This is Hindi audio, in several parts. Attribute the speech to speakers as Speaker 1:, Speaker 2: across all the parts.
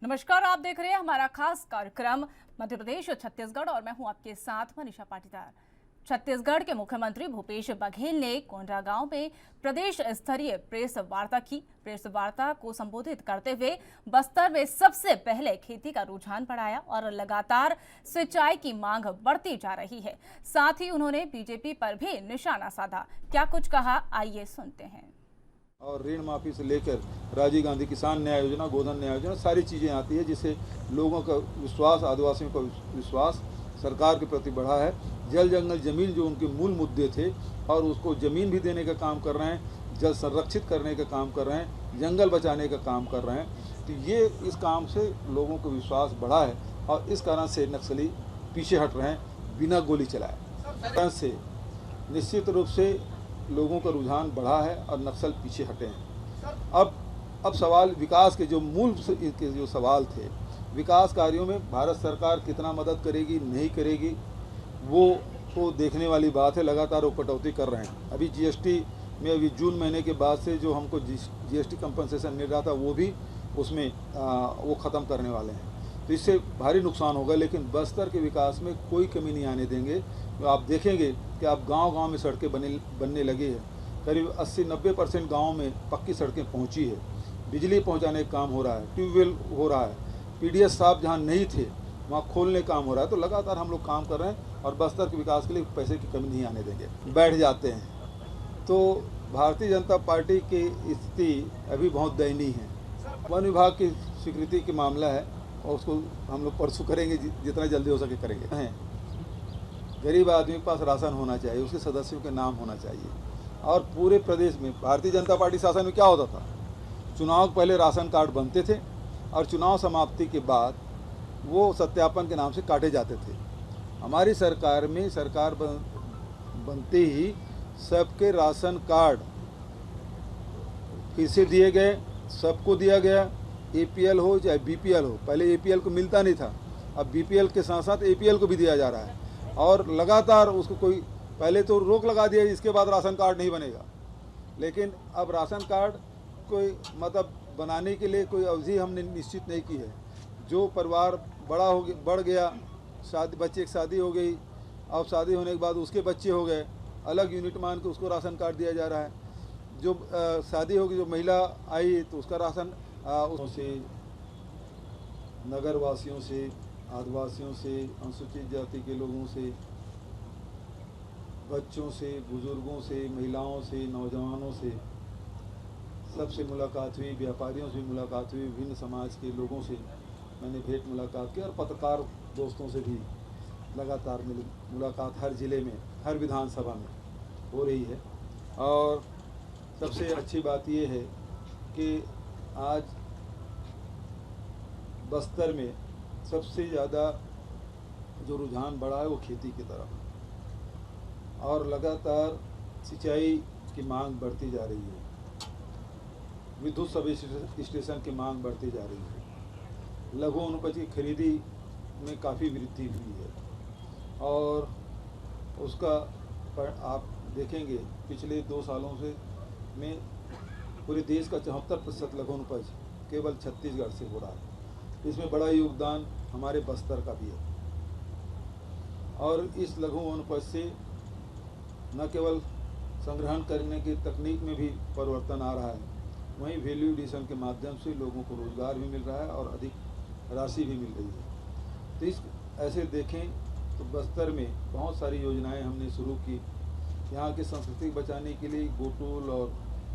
Speaker 1: नमस्कार, आप देख रहे हैं हमारा खास कार्यक्रम मध्य प्रदेश छत्तीसगढ़ और मैं हूं आपके साथ मनीषा पाटीदार। छत्तीसगढ़ के मुख्यमंत्री भूपेश बघेल ने कोंडागांव में प्रदेश स्तरीय प्रेस वार्ता की। प्रेस वार्ता को संबोधित करते हुए बस्तर में सबसे पहले खेती का रुझान बढ़ाया और लगातार सिंचाई की मांग बढ़ती जा रही है। साथ ही उन्होंने बीजेपी पर भी निशाना साधा। क्या कुछ कहा, आइए सुनते हैं।
Speaker 2: और ऋण माफी से लेकर राजीव गांधी किसान न्याय योजना, गोधन न्याय योजना, सारी चीज़ें आती है जिससे लोगों का विश्वास, आदिवासियों का विश्वास सरकार के प्रति बढ़ा है। जल जंगल जमीन जो उनके मूल मुद्दे थे और उसको ज़मीन भी देने का काम कर रहे हैं, जल संरक्षित करने का काम कर रहे हैं, जंगल बचाने का काम कर रहे हैं। तो ये इस काम से लोगों को विश्वास बढ़ा है और इस कारण से नक्सली पीछे हट रहे हैं बिना गोली चलाए। से निश्चित रूप से लोगों का रुझान बढ़ा है और नक्सल पीछे हटे हैं। अब सवाल विकास के जो मूल के जो सवाल थे, विकास कार्यों में भारत सरकार कितना मदद करेगी नहीं करेगी वो तो देखने वाली बात है। लगातार वो कटौती कर रहे हैं। अभी जीएसटी में अभी जून महीने के बाद से जो हमको जीएसटी कंपनसेशन मिल रहा था वो भी उसमें वो ख़त्म करने वाले हैं। तो इससे भारी नुकसान होगा, लेकिन बस्तर के विकास में कोई कमी नहीं आने देंगे। तो आप देखेंगे कि आप गांव-गांव में सड़कें बनने लगी है। करीब 80-90% गाँव में पक्की सड़कें पहुंची है। बिजली पहुंचाने का काम हो रहा है, ट्यूबवेल हो रहा है, पीडीएस साहब जहां नहीं थे वहां खोलने का काम हो रहा है। तो लगातार हम लोग काम कर रहे हैं और बस्तर के विकास के लिए पैसे की कमी नहीं आने देंगे। बैठ जाते हैं तो भारतीय जनता पार्टी की स्थिति अभी बहुत दयनीय है। वन विभाग की स्वीकृति का मामला है और उसको हम लोग परसों करेंगे, जितना जल्दी हो सके करेंगे। हैं गरीब आदमी के पास राशन होना चाहिए, उसके सदस्यों के नाम होना चाहिए। और पूरे प्रदेश में भारतीय जनता पार्टी शासन में क्या होता था, चुनाव के पहले राशन कार्ड बनते थे और चुनाव समाप्ति के बाद वो सत्यापन के नाम से काटे जाते थे। हमारी सरकार में सरकार बनते ही सबके राशन कार्ड फिर से दिए गए, सबको दिया गया। एपीएल हो चाहे बीपीएल हो, पहले एपीएल को मिलता नहीं था, अब बीपीएल के साथ साथ एपीएल को भी दिया जा रहा है। और लगातार उसको कोई पहले तो रोक लगा दिया, इसके बाद राशन कार्ड नहीं बनेगा। लेकिन अब राशन कार्ड कोई मतलब बनाने के लिए कोई अवधि हमने निश्चित नहीं की है। जो परिवार बढ़ गया, शादी, बच्चे की शादी हो गई, अब शादी होने के बाद उसके बच्चे हो गए, अलग यूनिट मान के उसको राशन कार्ड दिया जा रहा है। जो शादी होगी, जो महिला आई तो उसका राशन उससे, नगर वासियों से, आदिवासियों से, अनुसूचित जाति के लोगों से, बच्चों से, बुजुर्गों से, महिलाओं से, नौजवानों से, सबसे मुलाकात हुई। व्यापारियों से मुलाकात हुई, विभिन्न समाज के लोगों से मैंने भेंट मुलाकात की और पत्रकार दोस्तों से भी लगातार मुलाकात हर ज़िले में, हर विधानसभा में हो रही है। और सबसे अच्छी बात ये है कि आज बस्तर में सबसे ज़्यादा जो रुझान बढ़ा है वो खेती की तरफ, और लगातार सिंचाई की मांग बढ़ती जा रही है। विद्युत सब स्टेशन की मांग बढ़ती जा रही है। लघु वनोपज की खरीदी में काफ़ी वृद्धि हुई है और उसका आप देखेंगे पिछले 2 सालों से में पूरे देश का 74% लघु वनोपज केवल छत्तीसगढ़ से हो रहा है। इसमें बड़ा योगदान हमारे बस्तर का भी है। और इस लघु वनोपज से न केवल संग्रहण करने की तकनीक में भी परिवर्तन आ रहा है, वहीं वैल्यू एडिशन के माध्यम से लोगों को रोज़गार भी मिल रहा है और अधिक राशि भी मिल रही है। तो इस ऐसे देखें तो बस्तर में बहुत सारी योजनाएं हमने शुरू की। यहाँ की संस्कृति बचाने के लिए गोटोल और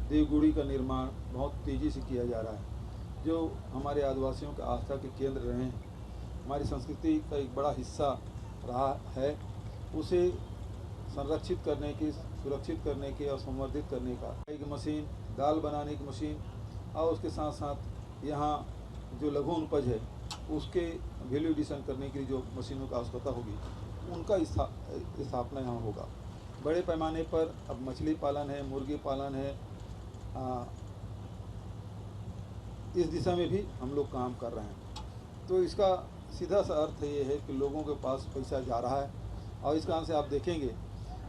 Speaker 2: देवगुड़ी का निर्माण बहुत तेज़ी से किया जा रहा है, जो हमारे आदिवासियों के आस्था के केंद्र रहे हैं, हमारी संस्कृति का एक बड़ा हिस्सा रहा है। उसे संरक्षित करने की, सुरक्षित करने की और संवर्धित करने का एक मशीन, दाल बनाने की मशीन, और उसके साथ साथ यहाँ जो लघु वनोपज है उसके वैल्यू एडिशन करने के लिए जो मशीनों की आवश्यकता होगी, उनका स्थापना यहाँ होगा। बड़े पैमाने पर अब मछली पालन है, मुर्गी पालन है, इस दिशा में भी हम लोग काम कर रहे हैं। तो इसका सीधा सा अर्थ ये है कि लोगों के पास पैसा जा रहा है। और इस कारण से आप देखेंगे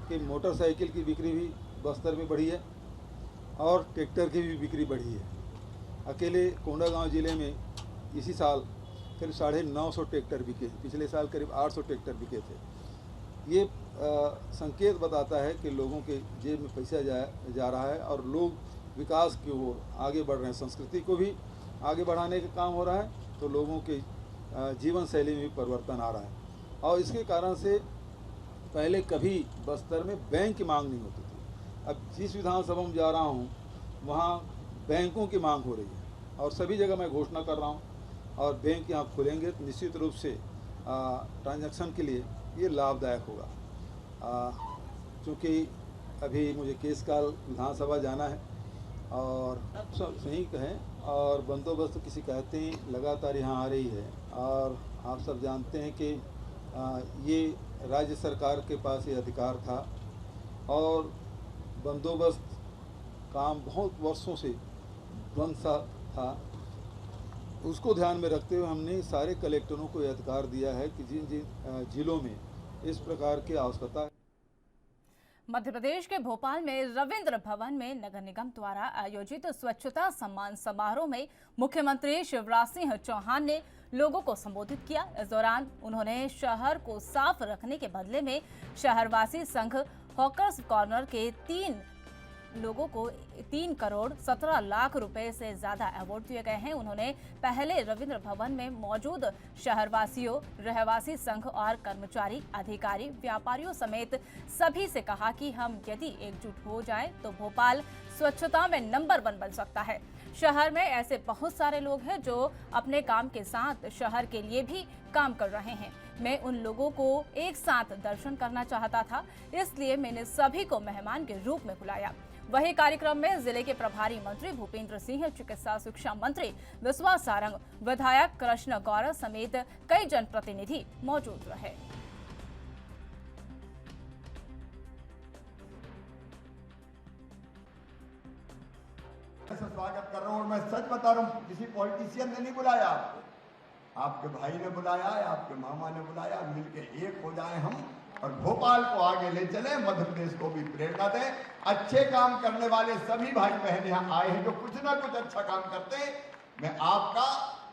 Speaker 2: कि मोटरसाइकिल की बिक्री भी बस्तर में बढ़ी है और ट्रैक्टर की भी बिक्री बढ़ी है। अकेले कोंडागांव ज़िले में इसी साल करीब 950 ट्रैक्टर बिके, पिछले साल करीब 800 ट्रैक्टर बिके थे। ये संकेत बताता है कि लोगों के जेब में पैसा जा रहा है और लोग विकास की ओर आगे बढ़ रहे हैं। संस्कृति को भी आगे बढ़ाने का काम हो रहा है, तो लोगों के जीवन शैली में भी परिवर्तन आ रहा है। और इसके कारण से पहले कभी बस्तर में बैंक की मांग नहीं होती थी। अब जिस विधानसभा में जा रहा हूँ वहाँ बैंकों की मांग हो रही है और सभी जगह मैं घोषणा कर रहा हूँ, और बैंक यहाँ खुलेंगे तो निश्चित रूप से ट्रांजैक्शन के लिए ये लाभदायक होगा। क्योंकि अभी मुझे केसकाल विधानसभा जाना है और सब सही कहें, और बंदोबस्त तो किसी कहते ही लगातार यहाँ आ रही है। और आप सब जानते हैं कि ये राज्य सरकार के पास ये अधिकार था और बंदोबस्त काम बहुत वर्षों से बंद सा था। उसको ध्यान में रखते हुए हमने सारे कलेक्टरों को यह अधिकार दिया है कि जिन जिन जिलों में इस प्रकार की आवश्यकता है।
Speaker 1: मध्य प्रदेश के भोपाल में रविंद्र भवन में नगर निगम द्वारा आयोजित स्वच्छता सम्मान समारोह में मुख्यमंत्री शिवराज सिंह चौहान ने लोगों को संबोधित किया। इस दौरान उन्होंने शहर को साफ रखने के बदले में शहरवासी संघ हॉकर्स कॉर्नर के 3 लोगों को 3 करोड़ 17 लाख रुपए से ज्यादा अवार्ड दिए गए हैं। उन्होंने पहले रविंद्र भवन में मौजूद शहरवासियों, रहवासी संघ और कर्मचारी, अधिकारी, व्यापारियों समेत सभी से कहा कि हम यदि एकजुट हो जाएं तो भोपाल स्वच्छता में नंबर 1 बन सकता है। शहर में ऐसे बहुत सारे लोग हैं जो अपने काम के साथ शहर के लिए भी काम कर रहे हैं। मैं उन लोगों को एक साथ दर्शन करना चाहता था, इसलिए मैंने सभी को मेहमान के रूप में बुलाया। वही कार्यक्रम में जिले के प्रभारी मंत्री भूपेंद्र सिंह, चिकित्सा शिक्षा मंत्री विश्वास सारंग, विधायक कृष्ण गौरव समेत कई जनप्रतिनिधि मौजूद रहे।
Speaker 3: स्वागत कर रहा हूं और मैं सच बता रहा हूं, किसी पॉलिटिशियन ने नहीं बुलाया आपको, आपके भाई ने बुलाया, आपके मामा ने बुलाया। मिलके एक हो जाए हम और भोपाल को आगे ले चले, मध्य प्रदेश को भी प्रेरणा दें। अच्छे काम करने वाले सभी भाई बहन यहाँ आए हैं जो कुछ ना कुछ अच्छा काम करते हैं। मैं आपका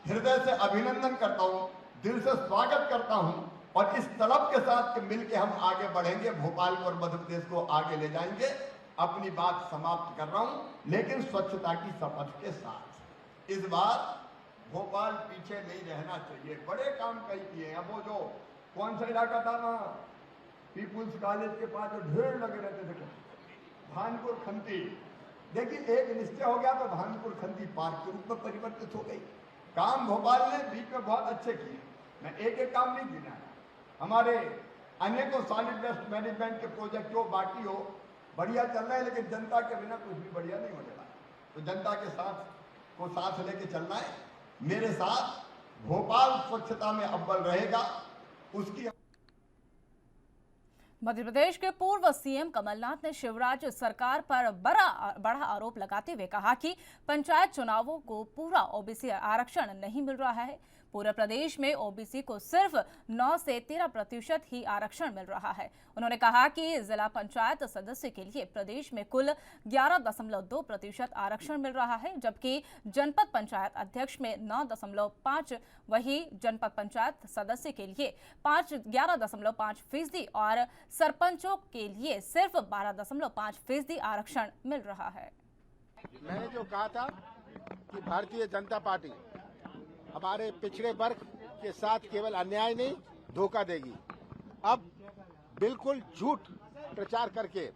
Speaker 3: हृदय से अभिनंदन करता हूँ, दिल से स्वागत करता हूँ और इस तलब के साथ कि मिलके हम आगे बढ़ेंगे, भोपाल को और मध्य प्रदेश को आगे ले जाएंगे। अपनी बात समाप्त कर रहा हूँ, लेकिन स्वच्छता की शपथ के साथ इस बार भोपाल पीछे नहीं रहना चाहिए। बड़े काम कई किए हैं। अब वो जो कौन सा इलाका था ना, पीपुल्स कॉलेज के पास जो ढेर लगे रहते थे, भानपुर खंती, देखिए एक निश्चय हो गया तो भानपुर खंती पार्क के रूप में परिवर्तित हो गई। काम भोपाल ने बीच में बहुत अच्छे किए। मैं एक एक काम नहीं गिनाया, हमारे अनेकों सॉलिड वेस्ट मैनेजमेंट के प्रोजेक्ट जो बाकी हो बढ़िया चल रहे हैं, लेकिन जनता के बिना कुछ भी बढ़िया नहीं होने वाला। तो जनता के साथ को साथ लेके चलना है। मेरे साथ भोपाल स्वच्छता में अव्वल रहेगा। उसकी
Speaker 1: मध्य प्रदेश के पूर्व सीएम कमलनाथ ने शिवराज सरकार पर बड़ा आरोप लगाते हुए कहा कि पंचायत चुनावों को पूरा ओबीसी आरक्षण नहीं मिल रहा है। पूरे प्रदेश में ओबीसी को सिर्फ 9 से 13% ही आरक्षण मिल रहा है। उन्होंने कहा कि जिला पंचायत सदस्य के लिए प्रदेश में कुल 11.2% आरक्षण मिल रहा है, जबकि जनपद पंचायत अध्यक्ष में 9.5, वही जनपद पंचायत सदस्य के लिए 11.5% और सरपंचों के लिए सिर्फ 12.5% आरक्षण मिल रहा है।
Speaker 4: मैंने जो कहा था कि भारतीय जनता पार्टी हमारे पिछड़े वर्ग के साथ केवल अन्याय नहीं धोखा देगी, अब बिल्कुल झूठ प्रचार करके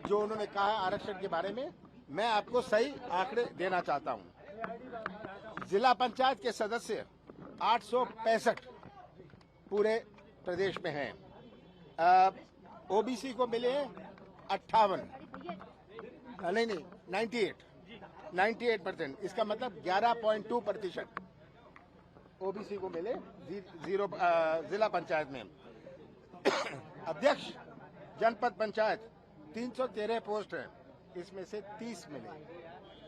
Speaker 4: जो उन्होंने कहा है आरक्षण के बारे में, मैं आपको सही आंकड़े देना चाहता हूं। जिला पंचायत के सदस्य 865 पूरे प्रदेश में हैं। ओबीसी को मिले 58, नहीं 98%। इसका मतलब 11.2% ओबीसी को मिले जिला पंचायत में। अध्यक्ष जनपद पंचायत 313 पोस्ट है, इसमें से 30 मिले।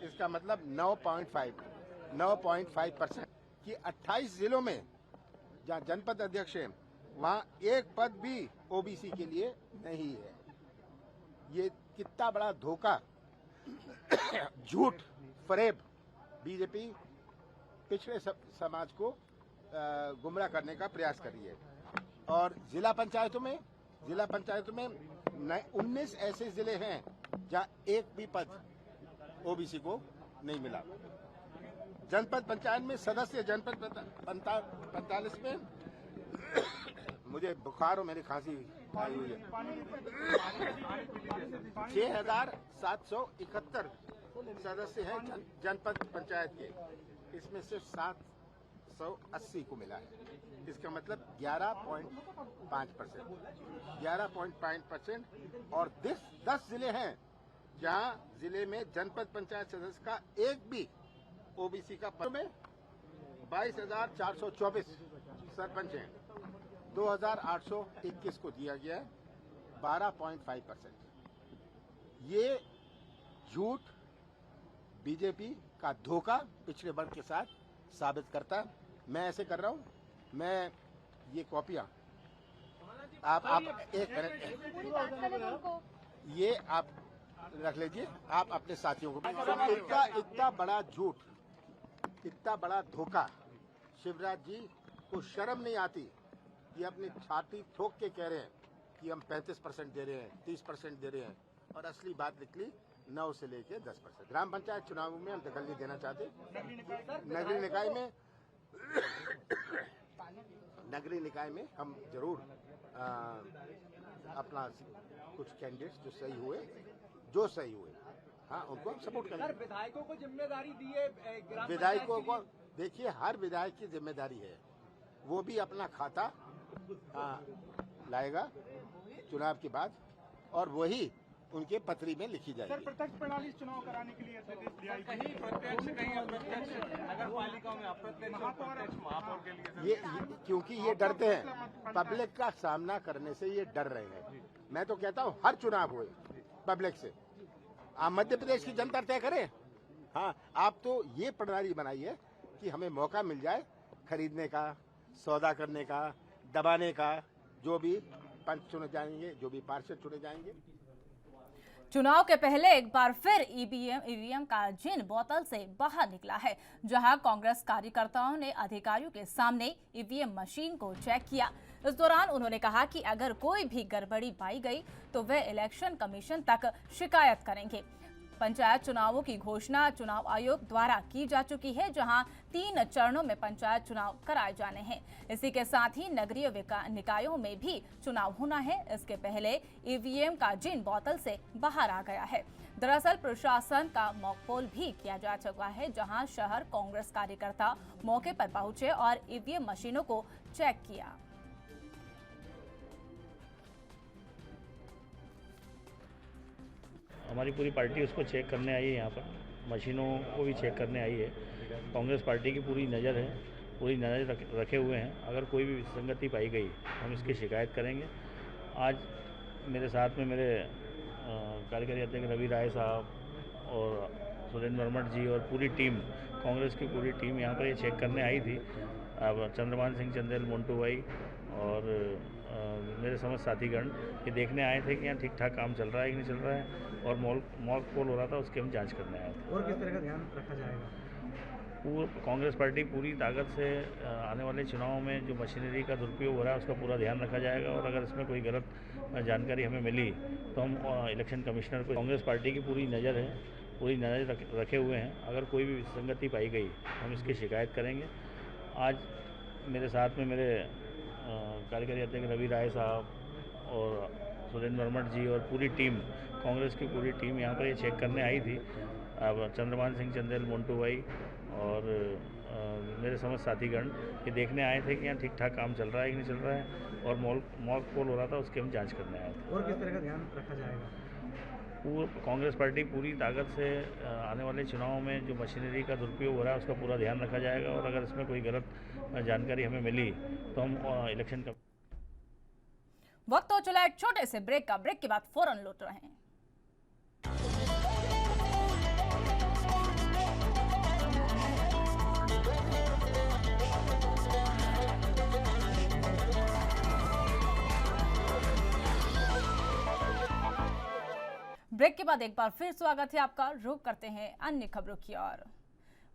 Speaker 4: इसका मतलब 9.5% कि 28 जिलों में जहाँ जनपद अध्यक्ष है वहाँ एक पद भी ओबीसी के लिए नहीं है। ये कितना बड़ा धोखा, झूठ, फरेब बीजेपी पिछड़े समाज को गुमराह करने का प्रयास कर रही है। और जिला पंचायतों में 19 ऐसे जिले हैं जहां एक भी पद ओबीसी को नहीं मिला। जनपद पंचायत में सदस्य जनपद 45 में मुझे बुखार और मेरी खांसी आई हुई है। 6,771 सदस्य हैं जनपद पंचायत के, इसमें सिर्फ 780 को मिला है। इसका मतलब 11.5%। और 10 जिले हैं जहां जिले में जनपद पंचायत सदस्य का एक भी ओबीसी का पद में 22,424 सरपंच हैं, 2,821 को दिया गया है, 12.5%। ये झूठ बीजेपी का धोखा पिछड़े वर्ग के साथ साबित करता है। मैं ऐसे कर रहा हूं, मैं ये कॉपियां आप एक मिनट ये आप रख लीजिए, आप अपने साथियों को। इतना बड़ा झूठ, इतना बड़ा धोखा शिवराज जी को शर्म नहीं आती कि अपनी छाती ठोक के कह रहे हैं कि हम 35% दे रहे हैं, 30% दे रहे हैं, और असली बात निकली 9 से लेके 10%। ग्राम पंचायत चुनावों में हम दखल नहीं देना चाहते। नगरीय निकाय में हम जरूर अपना कुछ कैंडिडेट्स जो सही हुए हाँ उनको हम सपोर्ट करेंगे।
Speaker 5: विधायकों को जिम्मेदारी दी है,
Speaker 4: विधायकों को देखिए, हर विधायक की जिम्मेदारी है, वो भी अपना खाता लाएगा चुनाव के बाद, और वही उनके पत्री में लिखी जाएगी।
Speaker 5: सर, प्रत्यक्ष प्रणाली चुनाव कराने के लिए कहीं प्रत्यक्ष कहीं अप्रत्यक्ष नगर पालिकाओं में अप्रत्यक्ष महापौर के लिए
Speaker 4: क्योंकि ये डरते हैं, पब्लिक का सामना करने से ये डर रहे हैं। मैं तो कहता हूँ हर चुनाव हुए पब्लिक से, आप मध्य प्रदेश की जनता तय करे। हाँ, आप तो ये प्रणाली बनाई है कि हमें मौका मिल जाए खरीदने का, सौदा करने का, दबाने का। जो भी पंच चुने जाएंगे, जो भी पार्षद चुने जाएंगे।
Speaker 1: चुनाव के पहले एक बार फिर ईवीएम का जिन बोतल से बाहर निकला है, जहां कांग्रेस कार्यकर्ताओं ने अधिकारियों के सामने ईवीएम मशीन को चेक किया। इस दौरान उन्होंने कहा कि अगर कोई भी गड़बड़ी पाई गई तो वे इलेक्शन कमीशन तक शिकायत करेंगे। पंचायत चुनावों की घोषणा चुनाव आयोग द्वारा की जा चुकी है, जहां 3 चरणों में पंचायत चुनाव कराए जाने हैं। इसी के साथ ही नगरीय निकायों में भी चुनाव होना है। इसके पहले ईवीएम का जिन बोतल से बाहर आ गया है। दरअसल प्रशासन का मॉकपोल भी किया जा चुका है, जहां शहर कांग्रेस कार्यकर्ता मौके पर पहुंचे और ईवीएम मशीनों को चेक किया।
Speaker 6: हमारी पूरी पार्टी उसको चेक करने आई है, यहाँ पर मशीनों को भी चेक करने आई है। कांग्रेस पार्टी की पूरी नज़र है, पूरी नज़र रखे हुए हैं। अगर कोई भी विसंगति पाई गई हम इसकी शिकायत करेंगे। आज मेरे साथ में मेरे कार्यकारी अध्यक्ष रवि राय साहब और सुरेंद्र वर्मट जी और पूरी टीम, कांग्रेस की पूरी टीम यहाँ पर ये चेक करने आई थी। अब चंद्रमान सिंह चंदेल, मोन्टू भाई और मेरे समस्त साथीगण ये देखने आए थे कि यहाँ ठीक ठाक काम चल रहा है कि नहीं चल रहा है, और मॉक पोल हो रहा था, उसकी हम जांच करने आए थे।
Speaker 5: और किस तरह का ध्यान रखा जाएगा?
Speaker 6: कांग्रेस पार्टी पूरी ताकत से आने वाले चुनावों में जो मशीनरी का दुरुपयोग हो रहा है उसका पूरा ध्यान रखा जाएगा, और अगर इसमें कोई गलत जानकारी हमें मिली तो हम इलेक्शन कमिश्नर को। कांग्रेस पार्टी की पूरी नज़र है, पूरी नज़र रखे हुए हैं। अगर कोई भी विसंगति पाई गई हम इसकी शिकायत करेंगे। आज मेरे साथ में मेरे कार्यकारी अध्यक्ष रवि राय साहब और सुरेंद्र वर्मट जी और पूरी टीम, कांग्रेस की पूरी टीम यहाँ पर ये चेक करने आई थी। अब चंद्रमान सिंह चंदेल, मोन्टू भाई और मेरे समस्त साथीगण ये देखने आए थे कि यहाँ ठीक ठाक काम चल रहा है कि नहीं चल रहा है, और मॉक पोल हो रहा था, उसकी हम जांच करने आए थे।
Speaker 5: और किस तरह का ध्यान रखा जाएगा?
Speaker 6: कांग्रेस पार्टी पूरी ताकत से आने वाले चुनावों में जो मशीनरी का दुरुपयोग हो रहा है उसका पूरा ध्यान रखा जाएगा, और अगर इसमें कोई गलत जानकारी हमें मिली तो हम इलेक्शन का।
Speaker 1: वक्त हो चला एक छोटे से ब्रेक का। ब्रेक के बाद फौरन लौट रहे हैं। ब्रेक के बाद एक बार फिर स्वागत है आपका। रुख करते हैं अन्य खबरों की ओर।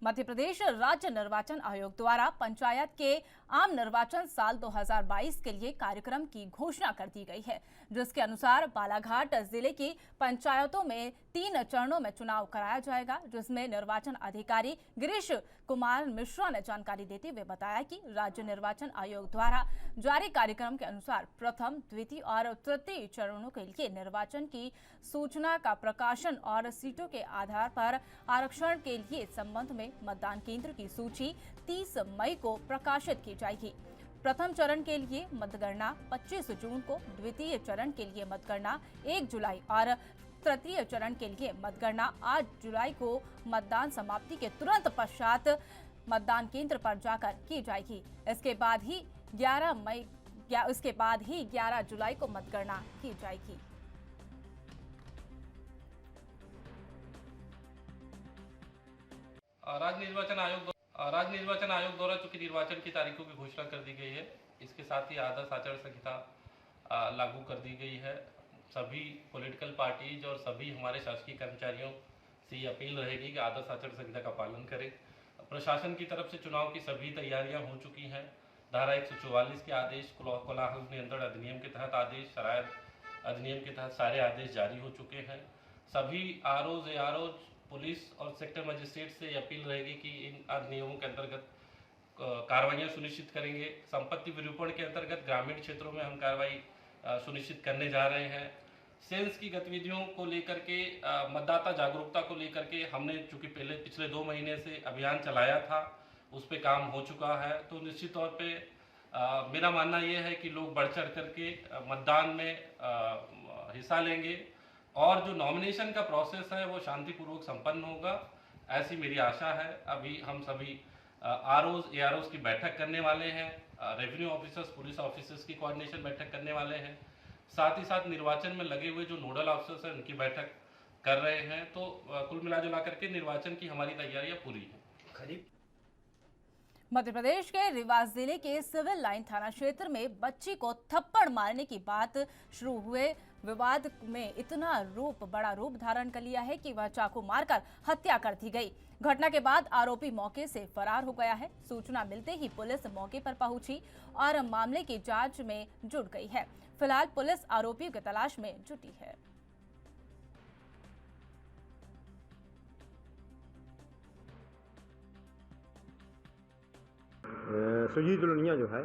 Speaker 1: मध्य प्रदेश राज्य निर्वाचन आयोग द्वारा पंचायत के आम निर्वाचन साल 2022 के लिए कार्यक्रम की घोषणा कर दी गई है, जिसके अनुसार बालाघाट जिले की पंचायतों में 3 चरणों में चुनाव कराया जाएगा, जिसमें निर्वाचन अधिकारी गिरीश कुमार मिश्रा ने जानकारी देते हुए बताया कि राज्य निर्वाचन आयोग द्वारा जारी कार्यक्रम के अनुसार प्रथम, द्वितीय और तृतीय चरणों के लिए निर्वाचन की सूचना का प्रकाशन और सीटों के आधार पर आरक्षण के लिए संबंध में मतदान केंद्र की सूची 30 मई को प्रकाशित की जाएगी। प्रथम चरण के लिए मतगणना 25 जून को, द्वितीय चरण के लिए मतगणना 1 जुलाई और तृतीय चरण के लिए मतगणना 8 जुलाई को मतदान समाप्ति के तुरंत पश्चात मतदान केंद्र पर जाकर की जाएगी। इसके बाद ही 11 जुलाई को मतगणना की जाएगी।
Speaker 7: राज्य निर्वाचन आयोग द्वारा चूंकि निर्वाचन की तारीखों की घोषणा कर दी गई है, इसके साथ ही आदर्श आचार संहिता लागू कर दी गई है। सभी पॉलिटिकल पार्टीज और सभी हमारे शासकीय कर्मचारियों से ये अपील रहेगी कि आदर्श आचार संहिता का पालन करें। प्रशासन की तरफ से चुनाव की सभी तैयारियां हो चुकी हैं। धारा 144 के आदेश, कोलाहल नियंत्रण अधिनियम के तहत आदेश, शरायत अधिनियम के तहत सारे आदेश जारी हो चुके हैं। सभी आरओज, एआरओज, पुलिस और सेक्टर मजिस्ट्रेट से अपील रहेगी कि इन अधिनियमों के अंतर्गत कार्रवाइयाँ सुनिश्चित करेंगे। संपत्ति विरूपण के अंतर्गत ग्रामीण क्षेत्रों में हम कार्रवाई सुनिश्चित करने जा रहे हैं। सेंस की गतिविधियों को लेकर के, मतदाता जागरूकता को लेकर के हमने चूंकि पिछले 2 महीने से अभियान चलाया था, उस पर काम हो चुका है। तो निश्चित तौर पे मेरा मानना ये है कि लोग बढ़ चढ़ करके मतदान में हिस्सा लेंगे और जो नॉमिनेशन का प्रोसेस है वो शांतिपूर्वक संपन्न होगा, ऐसी मेरी आशा है। अभी हम सभी आरओज, एआरओज की बैठक करने वाले हैं, रेवेन्यू ऑफिसर्स, पुलिस ऑफिसर्स की कोऑर्डिनेशन बैठक करने वाले हैं। साथ ही साथ निर्वाचन में लगे हुए जो नोडल ऑफिसर्स हैं उनकी बैठक कर रहे हैं। तो कुल मिला करके निर्वाचन की हमारी तैयारियां पूरी हैं।
Speaker 1: मध्य प्रदेश के रीवा जिले के सिविल लाइन थाना क्षेत्र में बच्ची को थप्पड़ मारने की बात शुरू हुए विवाद में इतना बड़ा रूप धारण कर लिया है कि वह चाकू मारकर हत्या कर दी गई। घटना के बाद आरोपी मौके से फरार हो गया है। सूचना मिलते ही पुलिस मौके पर पहुंची और मामले की जांच में जुट गई है। फिलहाल पुलिस आरोपियों की तलाश में जुटी है।
Speaker 8: सुजीत लोनिया जो है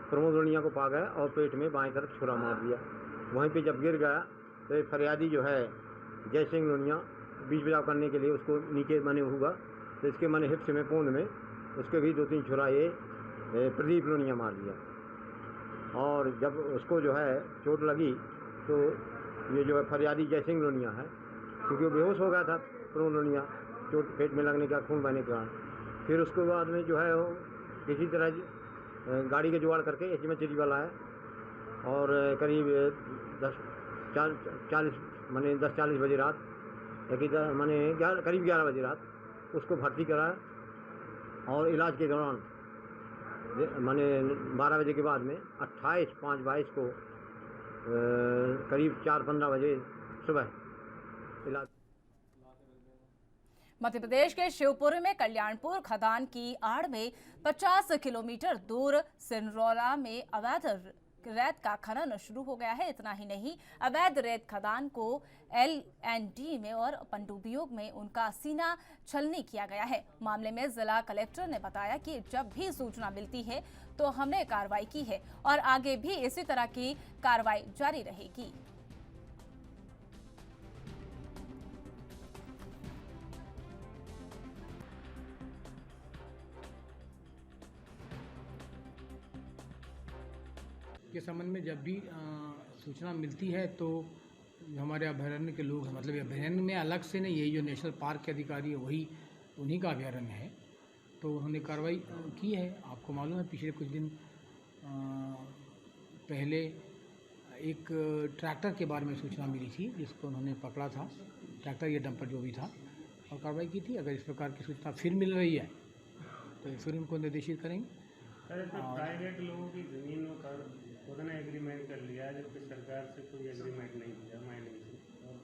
Speaker 8: प्रमोद लोनिया को पा गया और पेट में बाएं तरफ छुरा मार दिया। वहीं पे जब गिर गया तो फरियादी जो है जय सिंह लोनिया बीच बचाव करने के लिए उसको नीचे बने हुआ, तो इसके मने हिप्स में, पोंद में उसके भी 2-3 छुरा ये प्रदीप लोनिया मार दिया। और जब उसको जो है चोट लगी तो ये जो है फरियादी जय सिंह लोनिया है, क्योंकि वो बेहोश हो गया था प्रमोद लोनिया चोट पेट में लगने का, खून बहने के कारण। फिर उसके बाद में जो है किसी तरह गाड़ी के जुगाड़ करके एचएमएच वाला है और करीब 10:40 बजे रात, करीब 11 बजे रात उसको भर्ती कराया और इलाज के दौरान 12 बजे के बाद में 28/5/22 को करीब 4:15 बजे सुबह इलाज।
Speaker 1: मध्य प्रदेश के शिवपुरी में कल्याणपुर खदान की आड़ में 50 किलोमीटर दूर सिनरौला में अवैध रेत का खनन शुरू हो गया है। इतना ही नहीं, अवैध रेत खदान को LND में और पनडुब्बियों में उनका सीना छलनी किया गया है। मामले में जिला कलेक्टर ने बताया कि जब भी सूचना मिलती है तो हमने कार्रवाई की है और आगे भी इसी तरह की कार्रवाई जारी रहेगी।
Speaker 9: के संबंध में जब भी सूचना मिलती है तो हमारे अभयारण्य के लोग, मतलब अभयारण्य में अलग से नहीं, यही जो नेशनल पार्क के अधिकारी है वही उन्हीं का अभयारण्य है, तो उन्होंने कार्रवाई की है। आपको मालूम है पिछले कुछ दिन पहले एक ट्रैक्टर के बारे में सूचना मिली थी जिसको उन्होंने पकड़ा था, ट्रैक्टर या डंपर जो भी था, और कार्रवाई की थी। अगर इस प्रकार की सूचना फिर मिल रही है तो फिर उनको निर्देशित करेंगे।
Speaker 5: प्राइवेट लोगों की ज़मीनों का उन्होंने एग्रीमेंट कर लिया है, जबकि सरकार से कोई एग्रीमेंट नहीं दिया माइनिंग से, और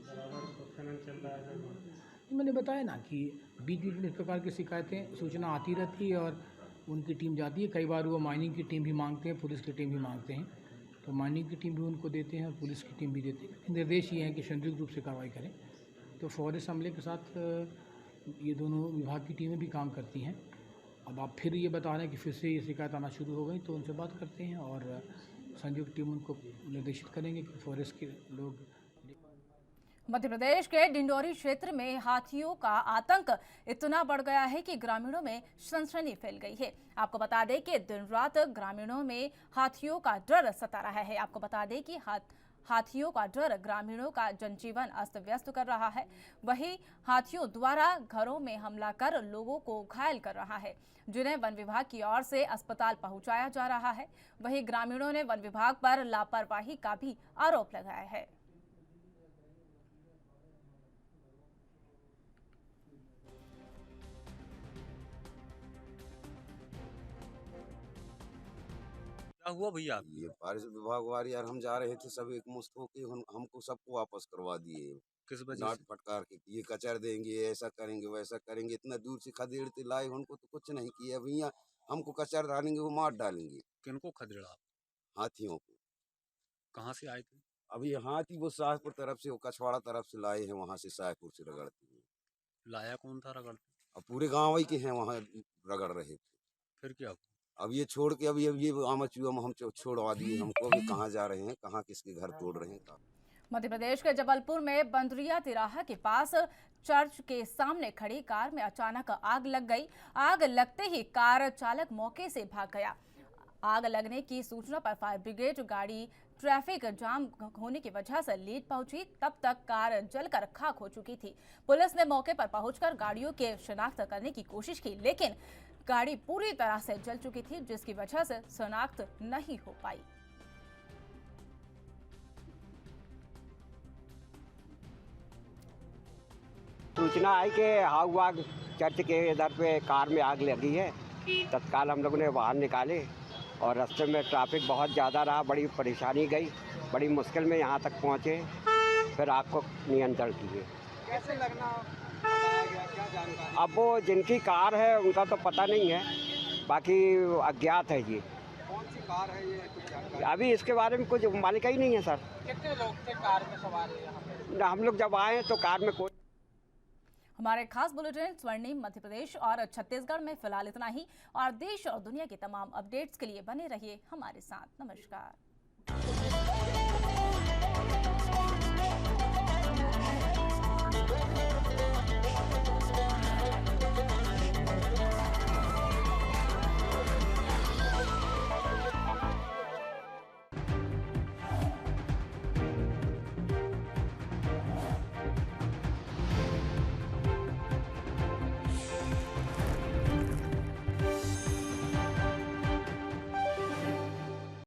Speaker 5: बराबर खनन चल रहा है।
Speaker 9: मैंने बताया ना कि बीच बीच में इस प्रकार की शिकायतें सूचना आती रहती है और उनकी टीम जाती है। कई बार वो माइनिंग की टीम भी मांगते हैं, पुलिस की टीम भी मांगते हैं, तो माइनिंग की टीम भी उनको देते हैं और पुलिस की टीम भी देती है। निर्देश ये है कि संयुक्त रूप से कार्रवाई करें। तो फॉरेस्ट अमले के साथ ये दोनों विभाग की टीमें भी काम करती हैं। अब आप फिर ये बता रहे हैं कि फिर से ये शिकायत आना शुरू हो गई, तो उनसे बात करते हैं और संयुक्त टीम उनको निर्देशित करेंगे कि फॉरेस्ट के लोग।
Speaker 1: मध्य प्रदेश के डिंडोरी क्षेत्र में हाथियों का आतंक इतना बढ़ गया है कि ग्रामीणों में सनसनी फैल गई है। आपको बता दें कि दिन रात ग्रामीणों में हाथियों का डर सता रहा है। आपको बता दें कि हाथियों का डर ग्रामीणों का जनजीवन अस्त व्यस्त कर रहा है। वहीं हाथियों द्वारा घरों में हमला कर लोगों को घायल कर रहा है, जिन्हें वन विभाग की ओर से अस्पताल पहुंचाया जा रहा है। वहीं ग्रामीणों ने वन विभाग पर लापरवाही का भी आरोप लगाया है।
Speaker 10: क्या हुआ भैया?
Speaker 11: ये फॉरेस्ट विभाग वाले यार, हम जा रहे थे सब एक मुश्त होके, हमको सबको वापस करवा दिए।
Speaker 10: किस वजह
Speaker 11: नाट
Speaker 10: से?
Speaker 11: फटकार के ये कचर देंगे, ऐसा करेंगे वैसा करेंगे। इतना दूर से खदेड़ते लाए, उनको तो कुछ नहीं किया भैया। हमको कचर डालेंगे, वो मार डालेंगे।
Speaker 10: किनको खदेड़ा?
Speaker 11: हाथियों को।
Speaker 10: कहाँ से आए थे?
Speaker 11: अब ये हाथी वो शाहपुर तरफ से, वो कछवाड़ा तरफ से लाए हैं, वहाँ से शाहपुर से रगड़ते हैं।
Speaker 10: लाया कौन था रगड़ते?
Speaker 11: अब पूरे गाँव ही के हैं वहाँ रगड़ रहे थे।
Speaker 10: फिर क्या हुआ?
Speaker 11: अब ये छोड़ के, अब ये आमचूम हम छोड़वा दिए। हमको भी कहाँ जा रहे हैं, कहाँ किसके घर तोड़ रहे हैं।
Speaker 1: मध्य प्रदेश के जबलपुर में बंदरिया तिराहा के पास चर्च के सामने खड़ी कार में अचानक आग लग गई। आग लगते ही कार चालक मौके से भाग गया। आग लगने की सूचना पर फायर ब्रिगेड गाड़ी ट्रैफिक जाम होने की वजह से लेट पहुंची। तब तक कार जलकर खाक हो चुकी थी। पुलिस ने मौके पर पहुंचकर गाड़ियों के शिनाख्त करने की कोशिश की, लेकिन गाड़ी पूरी तरह से जल चुकी थी, जिसकी वजह से शिनाख्त नहीं हो पाई।
Speaker 12: सूचना आई कि हाउआग चर्च के इधर पे कार में आग लगी है। तत्काल हम लोगों ने बाहर निकाले और रास्ते में ट्रैफिक बहुत ज़्यादा रहा, बड़ी परेशानी गई, बड़ी मुश्किल में यहाँ तक पहुँचे, फिर आग को नियंत्रण किए।
Speaker 13: कैसे लगना बताया गया, क्या जानकारी?
Speaker 12: अब वो जिनकी कार है उनका तो पता नहीं है, बाकी अज्ञात है ये।
Speaker 13: कौन सी कार है ये, कुछ जानकारी?
Speaker 12: अभी इसके बारे में कुछ मालिक ही नहीं है सर।
Speaker 13: कितने लोग थे कार में सवार यहाँ पे?
Speaker 12: हम लोग जब आए तो कार में कोई।
Speaker 1: हमारे खास बुलेटिन स्वर्णिम मध्य प्रदेश और छत्तीसगढ़ में फिलहाल इतना ही, और देश और दुनिया की तमाम अपडेट्स के लिए बने रहिए हमारे साथ। नमस्कार।